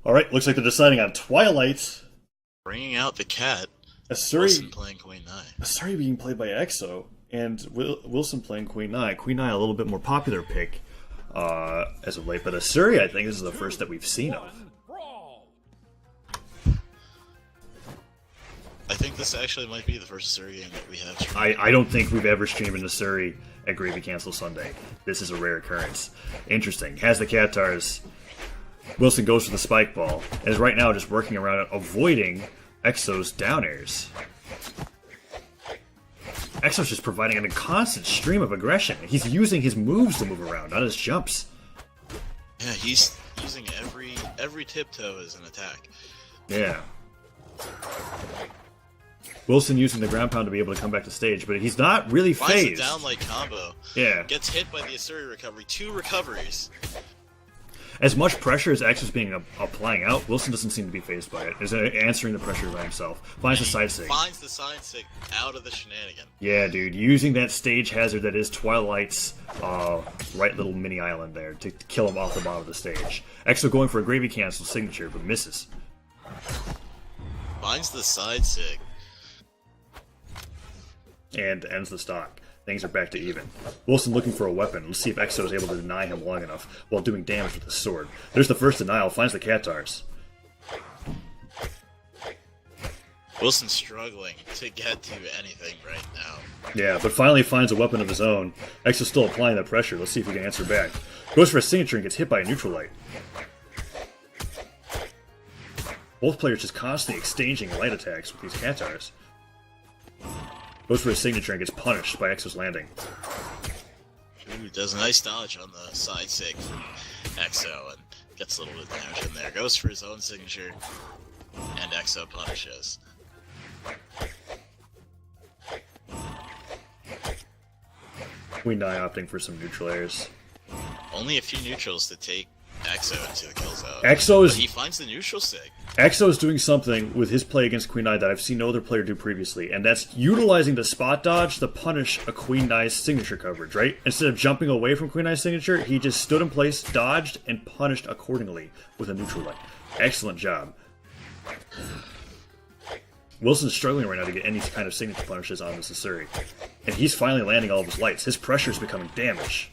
Alright, looks like they're deciding on Twilight. Bringing out the cat. Asuri Wilson playing Queen 9. Asuri being played by EXO, and Wilson playing Queen 9. Queen 9 a little bit more popular pick as of late, but Asuri, I think this is the first that we've seen of. I think this actually might be the first Asuri game that we have streamed. I don't think we've ever streamed an Asuri at Gravy Cancel Sunday. This is a rare occurrence. Interesting. Has the Katars. Wilson goes for the spike ball, and is right now just working around it, avoiding EXO's down airs. EXO's just providing a constant stream of aggression. He's using his moves to move around, not his jumps. Yeah, he's using every tiptoe as an attack. Yeah. Wilson using the ground pound to be able to come back to stage, but he's not really phased. Finds a down light combo. Yeah. Gets hit by the Asuri recovery. 2 recoveries. As much pressure as X is being applying out, Wilson doesn't seem to be phased by it. He's answering the pressure by himself. Finds the side sig. Finds the side sig out of the shenanigan. Yeah, dude. Using that stage hazard that is Twilight's right little mini island there to kill him off the bottom of the stage. EXO going for a gravy cancel signature, but misses. Finds the side sig. And ends the stock. Things are back to even. Wilson looking for a weapon. Let's see if EXO is able to deny him long enough while doing damage with his sword. There's the first denial. Finds the Katars. Wilson's struggling to get to anything right now. Yeah, but finally finds a weapon of his own. EXO's still applying that pressure. Let's see if he can answer back. Goes for a signature and gets hit by a neutral light. Both players just constantly exchanging light attacks with these Katars. Goes for his signature and gets punished by EXO's landing. Ooh, does a nice dodge on the side sig from EXO and gets a little bit of damage in there. Goes for his own signature, and EXO punishes. Queen 9 opting for some neutral airs. Only a few neutrals to take EXO into the kill zone. EXO's... But he finds the neutral sig. EXO is doing something with his play against Queen 9 that I've seen no other player do previously, and that's utilizing the spot dodge to punish a Queen 9's signature coverage, right? Instead of jumping away from Queen 9's signature, he just stood in place, dodged, and punished accordingly with a neutral light. Excellent job. Wilson's struggling right now to get any kind of signature punishes on this Asuri, and he's finally landing all of his lights. His pressure is becoming damage.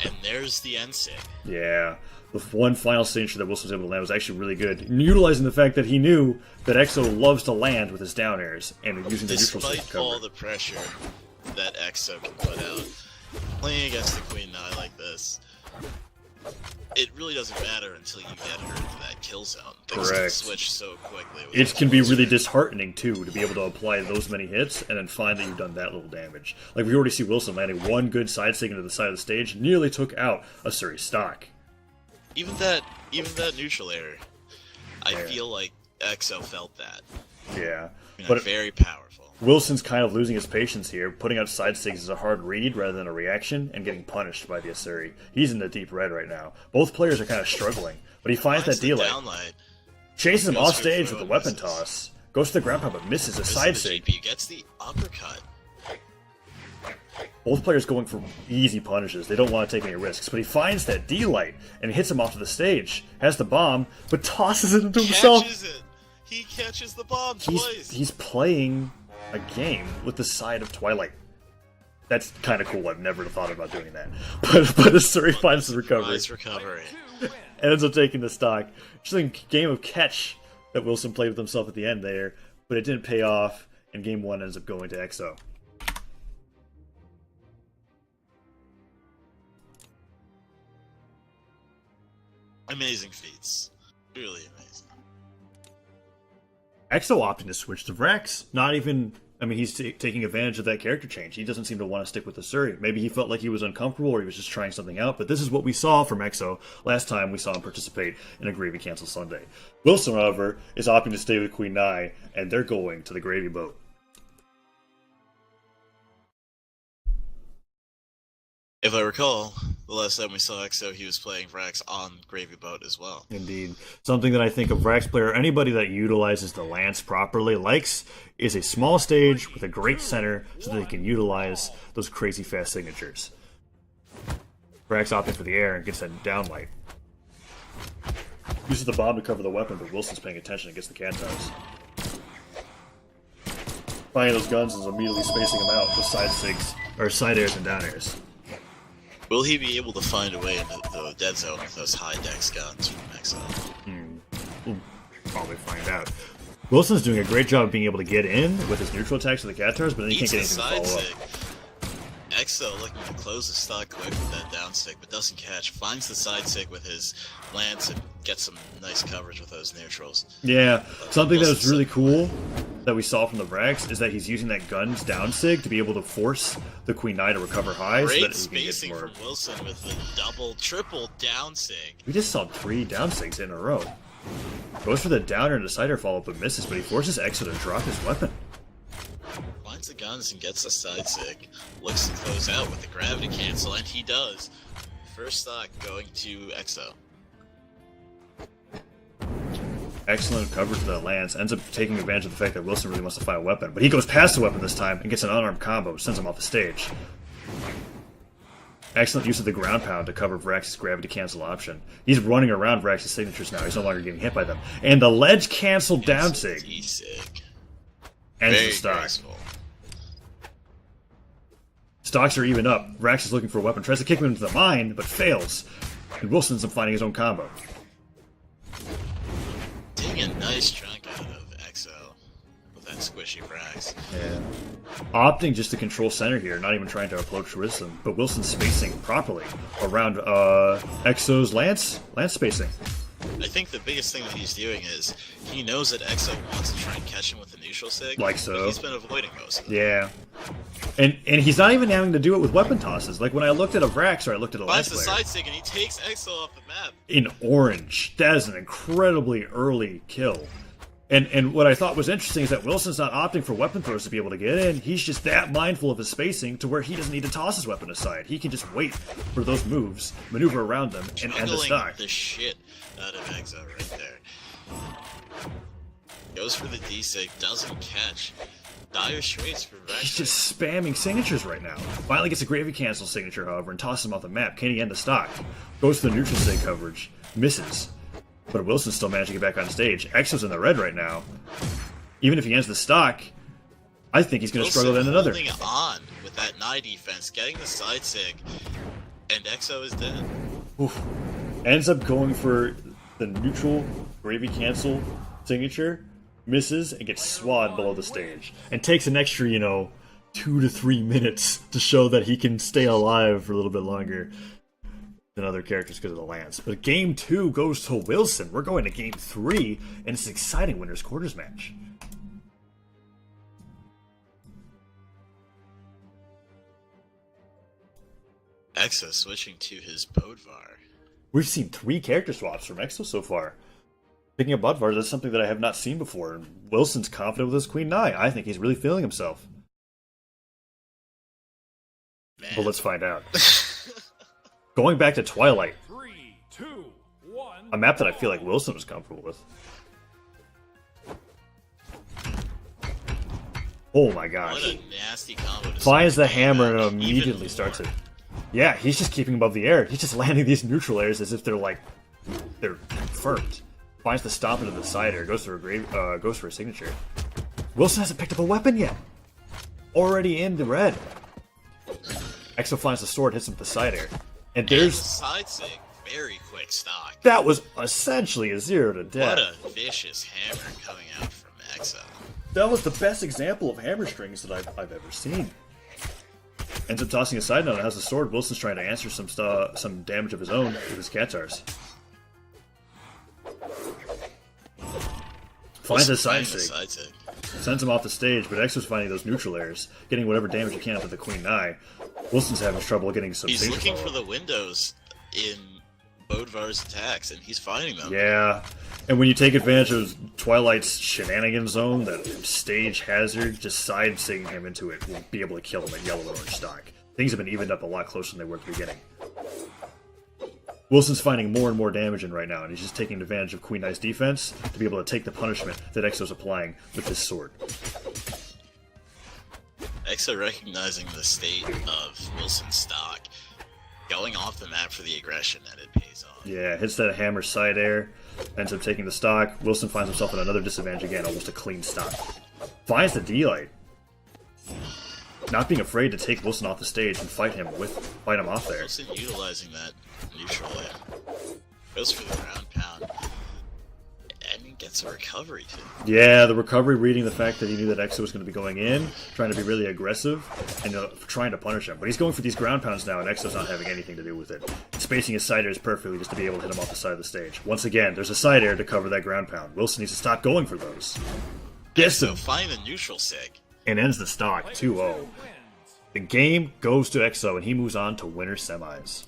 And there's the end sig. Yeah. The one final signature that Wilson was able to land was actually really good, utilizing the fact that he knew that EXO loves to land with his down airs and using the neutral stick to Despite cover. all the pressure that EXO can put out, playing against the Queen 9 like this, it really doesn't matter until you get her into that kill zone. Things can Correct. switch so quickly. It can be really disheartening, too, to be able to apply those many hits and then find that you've done that little damage. Like, we already see Wilson landing one good side sig into the side of the stage, nearly took out Asuri's stock. Even that neutral error, I Yeah. feel like EXO felt that. Yeah. But very powerful. Wilson's kind of losing his patience here, putting out side sigs as a hard read rather than a reaction, and getting punished by the Asuri. He's in the deep red right now. Both players are kind of struggling, but he finds that the D-light. downlight. Chases him Goes off for stage throw with the and weapon misses. toss. Goes to the ground pound, but misses a Misses side the sig. GP, gets the uppercut. Both players going for easy punishes. They don't want to take any risks, but he finds that D-light and hits him off to the stage. Has the bomb, but tosses it into himself. Catches it! He catches the bomb He's, twice! he's playing a game with the side of Twilight. That's kind of cool. I've never thought about doing that. But Asuri finds the recovery. Nice recovery. And ends up taking the stock. Just a game of catch that Wilson played with himself at the end there, but it didn't pay off, and game 1 ends up going to EXO. Amazing feats. Really amazing. EXO opting to switch to Vraxx. Not even... I mean, he's taking advantage of that character change. He doesn't seem to want to stick with Asuri. Maybe he felt like he was uncomfortable or he was just trying something out, but this is what we saw from EXO last time we saw him participate in a Gravy Cancel Sunday. Wilson, however, is opting to stay with Queen 9, and they're going to the Gravy Boat. If I recall, the last time we saw EXO, he was playing Vraxx on Gravy Boat as well. Indeed. Something that I think a Vraxx player, anybody that utilizes the lance properly, likes is a small stage with a great center so that they can utilize those crazy fast signatures. Vraxx opting for the air and gets that downlight. Uses the bomb to cover the weapon, but Wilson's paying attention and gets the Cantars. Finding those guns is immediately spacing them out with side sigs, or side airs and down airs. Will he be able to find a way into the dead zone with those high dex guns from Exo? We'll probably find out. Wilson's doing a great job of being able to get in with his neutral attacks to the Cantars, but then he can't get anything to follow up. Exo looking to close the stock quick with that down stick, but doesn't catch. Finds the side stick with his lance and gets some nice coverage with those neutrals. Yeah, something that was really cool that we saw from the Vraxx is that he's using that gun's down sig to be able to force the Queen Nai to recover high. Great so that he can spacing get more. from Wilson with the double, triple down sig. We just saw 3 down sigs in a row. Goes for the downer and decider follow-up but misses, but he forces Exo to drop his weapon. Finds the guns and gets the side sig. Looks to close out with the gravity cancel, and he does. First stock going to Exo. Excellent coverage of the lance. Ends up taking advantage of the fact that Wilson really wants to find a weapon, but he goes past the weapon this time and gets an unarmed combo, sends him off the stage. Excellent use of the ground pound to cover Vraxx's gravity cancel option. He's running around Vraxx's signatures now. He's no longer getting hit by them. And the ledge cancel down sig ends the stock. Graceful. Stocks are even up. Vraxx is looking for a weapon, tries to kick him into the mine, but fails. And Wilson ends up finding his own combo. Taking a nice chunk out of Exo with that squishy Vraxx. Yeah. Opting just to control center here, not even trying to approach Wilson, but Wilson's spacing properly around Exo's lance spacing. I think the biggest thing that he's doing is he knows that Exo wants to try and catch him with the neutral sig. Like so. But he's been avoiding most of them. Yeah. And he's not even having to do it with weapon tosses. Like when I looked at a Vraxx or I looked at a lance Finds the player. side stick and he takes Exo off the map. In orange. That is an incredibly early kill. And what I thought was interesting is that Wilson's not opting for weapon throws to be able to get in. He's just that mindful of his spacing to where he doesn't need to toss his weapon aside. He can just wait for those moves, maneuver around them, and end the stock. The shit out of Exo right there. Goes for the D-sig, doesn't catch. Dire straits for Vraxx. He's just spamming signatures right now. Finally gets a gravity cancel signature, however, and tosses him off the map. Can he end the stock? Goes for the neutral sig coverage. Misses. But Wilson's still managing to get back on stage. Exo's in the red right now. Even if he ends the stock, I think he's going to struggle to end another. Holding on with that Nai defense, getting the side sig, and Exo is dead. Oof. Ends up going for the neutral gravy cancel signature, misses, and gets swatted below the stage. And takes an extra, 2 to 3 minutes to show that he can stay alive for a little bit longer than other characters because of the lance. But game 2 goes to Wilson. We're going to game 3, and it's an exciting winners quarters match. Exo switching to his Bodvar. We've seen 3 character swaps from Exo so far. Picking up Bodvar, that's something that I have not seen before. And Wilson's confident with his Queen Nai. I think he's really feeling himself. Man. But let's find out. Going back to Twilight. 3, 2, 1. A map that I feel like Wilson was comfortable with. Oh my gosh. What a nasty combo. Finds the hammer and even immediately more. starts it. Yeah, he's just keeping above the air. He's just landing these neutral airs as if they're confirmed. Finds the stomp into the side air, goes for a signature. Wilson hasn't picked up a weapon yet. Already in the red. Exo finds the sword, hits him with the side air. And there's side sig, very quick stock. that was essentially a 0 to death. What a vicious hammer coming out from Exo. That was the best example of hammer strings that I've ever seen. Ends up tossing a side note and has the sword. Wilson's trying to answer some damage of his own with his Catars. Finds a side sig. Sends him off the stage, but Exo's finding those neutral airs, getting whatever damage he can out of the Queen Nai. Wilson's having trouble getting some. He's looking for the windows in Bodvar's attacks, and he's finding them. Yeah, and when you take advantage of Twilight's shenanigan zone, that stage hazard, just side-sigging him into it will be able to kill him at yellow orange stock. Things have been evened up a lot closer than they were at the beginning. Wilson's finding more and more damage in right now, and he's just taking advantage of Queen Nai's defense to be able to take the punishment that Exo's applying with his sword. Exo recognizing the state of Wilson's stock going off the map for the aggression, and it pays off. Yeah, hits that hammer side air, ends up taking the stock. Wilson finds himself in another disadvantage again, almost a clean stock. Finds the D-Light. Not being afraid to take Wilson off the stage and fight him off there. Wilson utilizing that neutral layer. Goes for the ground pound. And he gets a recovery too. Yeah, the recovery reading the fact that he knew that Exo was going to be going in, trying to be really aggressive, and trying to punish him. But he's going for these ground pounds now, and Exo's not having anything to do with it. Spacing his side airs perfectly just to be able to hit him off the side of the stage. Once again, there's a side air to cover that ground pound. Wilson needs to stop going for those. Gets him! Find the neutral sig. And ends the stock 2-0. The game goes to Exo, and he moves on to winner semis.